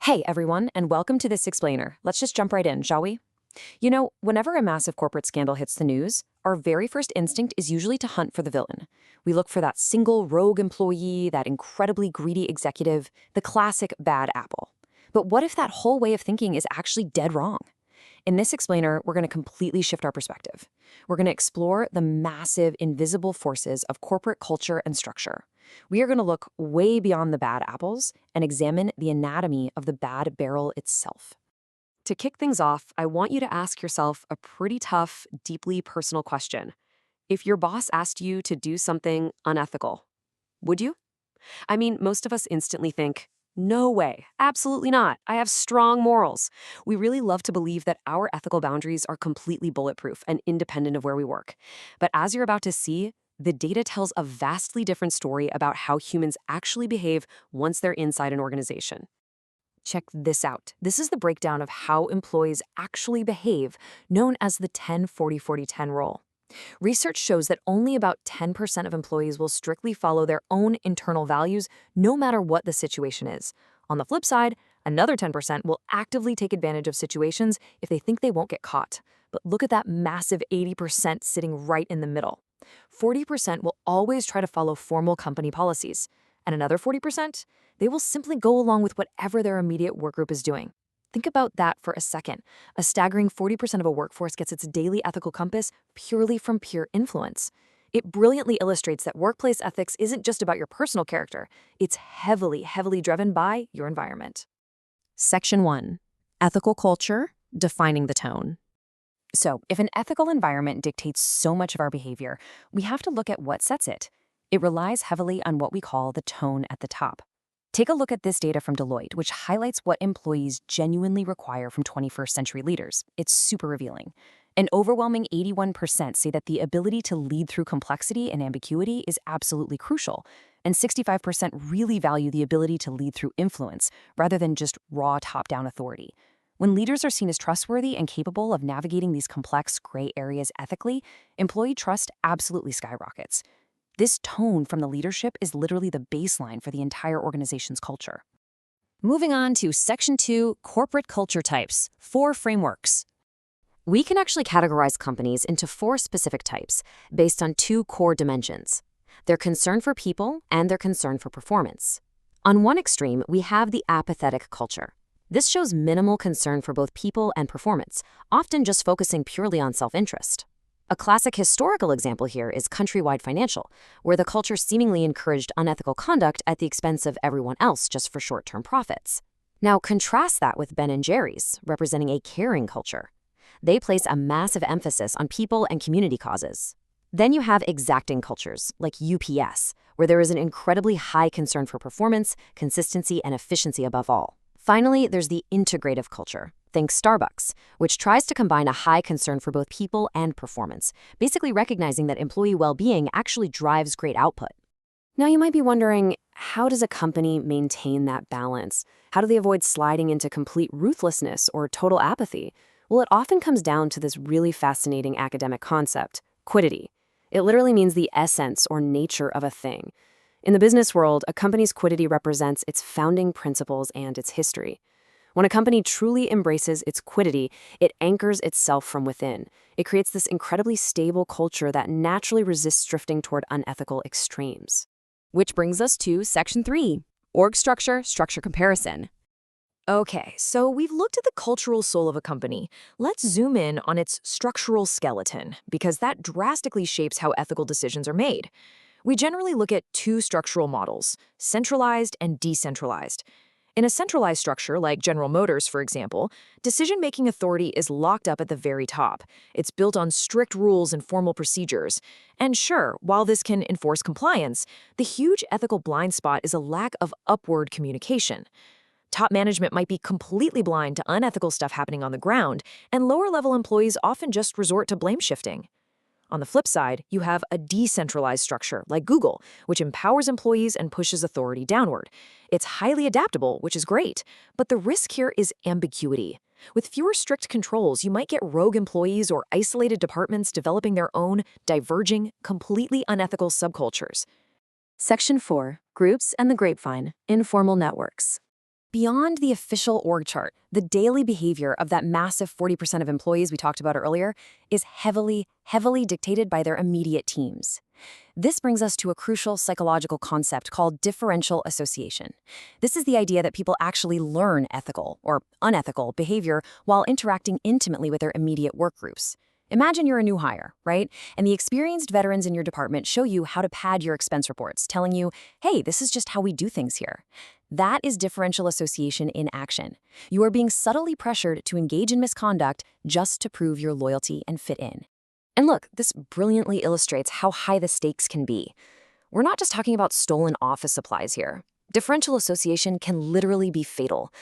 Hey everyone, and welcome to This Explainer. Let's just jump right in, shall we? Whenever a massive corporate scandal hits the news, our very first instinct is usually to hunt for the villain. We look for that single rogue employee, that incredibly greedy executive, the classic bad apple. But what if that whole way of thinking is actually dead wrong? In This Explainer, we're going to completely shift our perspective. We're going to explore the massive, invisible forces of corporate culture and structure. We are going to look way beyond the bad apples and examine the anatomy of the bad barrel itself. To kick things off, I want you to ask yourself a pretty tough, deeply personal question. If your boss asked you to do something unethical, would you? I mean, most of us instantly think, no way, absolutely not. I have strong morals. We really love to believe that our ethical boundaries are completely bulletproof and independent of where we work. But as you're about to see, the data tells a vastly different story about how humans actually behave once they're inside an organization. Check this out. This is the breakdown of how employees actually behave, known as the 10-40-40-10 rule. Research shows that only about 10% of employees will strictly follow their own internal values, no matter what the situation is. On the flip side, another 10% will actively take advantage of situations if they think they won't get caught. But look at that massive 80% sitting right in the middle. 40% will always try to follow formal company policies. And another 40%, they will simply go along with whatever their immediate work group is doing. Think about that for a second. A staggering 40% of a workforce gets its daily ethical compass purely from peer influence. It brilliantly illustrates that workplace ethics isn't just about your personal character. It's heavily, heavily driven by your environment. Section 1. Ethical culture, defining the tone. So, if an ethical environment dictates so much of our behavior, we have to look at what sets it. It relies heavily on what we call the tone at the top. Take a look at this data from Deloitte, which highlights what employees genuinely require from 21st century leaders. It's super revealing. An overwhelming 81% say that the ability to lead through complexity and ambiguity is absolutely crucial, and 65% really value the ability to lead through influence rather than just raw top-down authority. When leaders are seen as trustworthy and capable of navigating these complex gray areas ethically, employee trust absolutely skyrockets. This tone from the leadership is literally the baseline for the entire organization's culture. Moving on to Section 2, Corporate Culture Types, 4 frameworks. We can actually categorize companies into 4 specific types based on 2 core dimensions: their concern for people and their concern for performance. On one extreme, we have the apathetic culture. This shows minimal concern for both people and performance, often just focusing purely on self-interest. A classic historical example here is Countrywide Financial, where the culture seemingly encouraged unethical conduct at the expense of everyone else just for short-term profits. Now contrast that with Ben & Jerry's, representing a caring culture. They place a massive emphasis on people and community causes. Then you have exacting cultures, like UPS, where there is an incredibly high concern for performance, consistency, and efficiency above all. Finally, there's the integrative culture. Think Starbucks, which tries to combine a high concern for both people and performance, basically recognizing that employee well-being actually drives great output. Now you might be wondering, how does a company maintain that balance? How do they avoid sliding into complete ruthlessness or total apathy? Well, it often comes down to this really fascinating academic concept, quiddity. It literally means the essence or nature of a thing. In the business world, a company's quiddity represents its founding principles and its history. When a company truly embraces its quiddity, it anchors itself from within. It creates this incredibly stable culture that naturally resists drifting toward unethical extremes. Which brings us to Section 3, Org Structure, Structure Comparison. Okay, so we've looked at the cultural soul of a company. Let's zoom in on its structural skeleton, because that drastically shapes how ethical decisions are made. We generally look at 2 structural models, centralized and decentralized. In a centralized structure, like General Motors, for example, decision-making authority is locked up at the very top. It's built on strict rules and formal procedures. And sure, while this can enforce compliance, the huge ethical blind spot is a lack of upward communication. Top management might be completely blind to unethical stuff happening on the ground, and lower-level employees often just resort to blame shifting. On the flip side, you have a decentralized structure, like Google, which empowers employees and pushes authority downward. It's highly adaptable, which is great, but the risk here is ambiguity. With fewer strict controls, you might get rogue employees or isolated departments developing their own, diverging, completely unethical subcultures. Section 4. Groups and the Grapevine, Informal Networks. Beyond the official org chart, the daily behavior of that massive 40% of employees we talked about earlier is heavily, heavily dictated by their immediate teams. This brings us to a crucial psychological concept called differential association. This is the idea that people actually learn ethical or unethical behavior while interacting intimately with their immediate work groups. Imagine you're a new hire, right? And the experienced veterans in your department show you how to pad your expense reports, telling you, hey, this is just how we do things here. That is differential association in action. You are being subtly pressured to engage in misconduct just to prove your loyalty and fit in. And look, this brilliantly illustrates how high the stakes can be. We're not just talking about stolen office supplies here. Differential association can literally be fatal.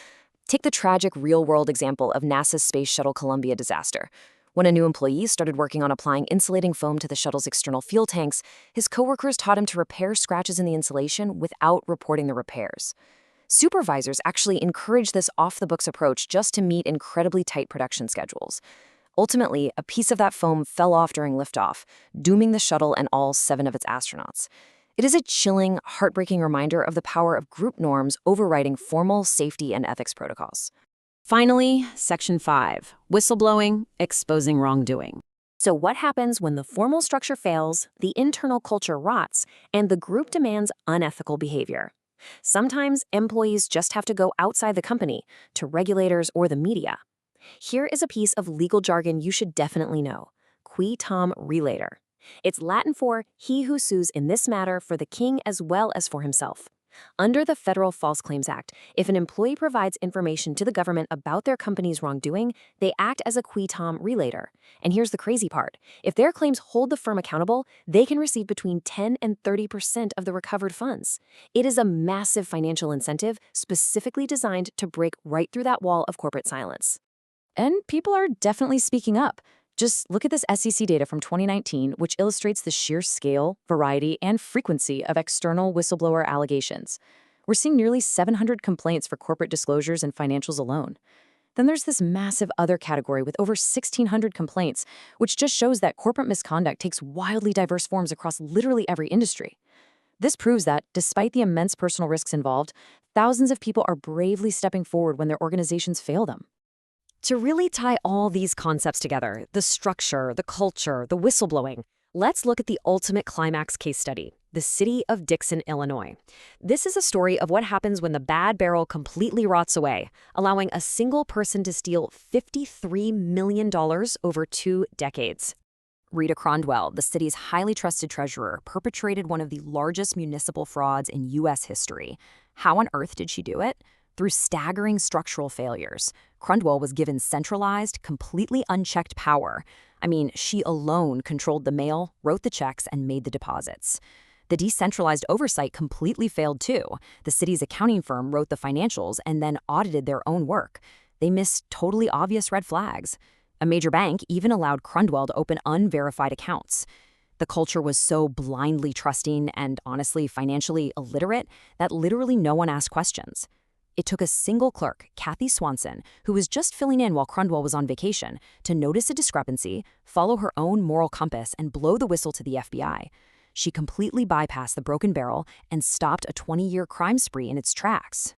Take the tragic real-world example of NASA's Space Shuttle Columbia disaster. When a new employee started working on applying insulating foam to the shuttle's external fuel tanks, his coworkers taught him to repair scratches in the insulation without reporting the repairs. Supervisors actually encouraged this off-the-books approach just to meet incredibly tight production schedules. Ultimately, a piece of that foam fell off during liftoff, dooming the shuttle and all 7 of its astronauts. It is a chilling, heartbreaking reminder of the power of group norms overriding formal safety and ethics protocols. Finally, Section 5, Whistleblowing, Exposing Wrongdoing. So what happens when the formal structure fails, the internal culture rots, and the group demands unethical behavior? Sometimes employees just have to go outside the company, to regulators or the media. Here is a piece of legal jargon you should definitely know: qui tam relator. It's Latin for he who sues in this matter for the king as well as for himself. Under the Federal False Claims Act, if an employee provides information to the government about their company's wrongdoing, they act as a qui tam relator. And here's the crazy part: if their claims hold the firm accountable, they can receive between 10 and 30% of the recovered funds. It is a massive financial incentive specifically designed to break right through that wall of corporate silence. And people are definitely speaking up. Just look at this SEC data from 2019, which illustrates the sheer scale, variety, and frequency of external whistleblower allegations. We're seeing nearly 700 complaints for corporate disclosures and financials alone. Then there's this massive other category with over 1,600 complaints, which just shows that corporate misconduct takes wildly diverse forms across literally every industry. This proves that, despite the immense personal risks involved, thousands of people are bravely stepping forward when their organizations fail them. To really tie all these concepts together, the structure, the culture, the whistleblowing, let's look at the ultimate climax case study, the city of Dixon, Illinois. This is a story of what happens when the bad barrel completely rots away, allowing a single person to steal $53 million over 2 decades. Rita Crondwell, the city's highly trusted treasurer, perpetrated one of the largest municipal frauds in U.S. history. How on earth did she do it? Through staggering structural failures. Crondwell was given centralized, completely unchecked power. I mean, she alone controlled the mail, wrote the checks, and made the deposits. The decentralized oversight completely failed too. The city's accounting firm wrote the financials and then audited their own work. They missed totally obvious red flags. A major bank even allowed Crondwell to open unverified accounts. The culture was so blindly trusting and honestly financially illiterate that literally no one asked questions. It took a single clerk, Kathy Swanson, who was just filling in while Crondwell was on vacation, to notice a discrepancy, follow her own moral compass, and blow the whistle to the FBI. She completely bypassed the broken barrel and stopped a 20-year crime spree in its tracks.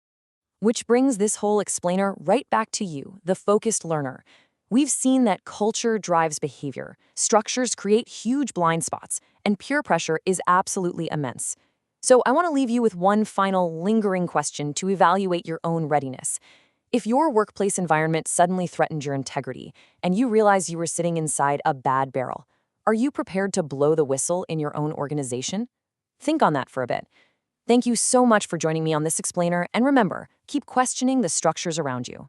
Which brings this whole explainer right back to you, the focused learner. We've seen that culture drives behavior, structures create huge blind spots, and peer pressure is absolutely immense. So I want to leave you with one final lingering question to evaluate your own readiness. If your workplace environment suddenly threatened your integrity and you realize you were sitting inside a bad barrel, are you prepared to blow the whistle in your own organization? Think on that for a bit. Thank you so much for joining me on this explainer, and remember, keep questioning the structures around you.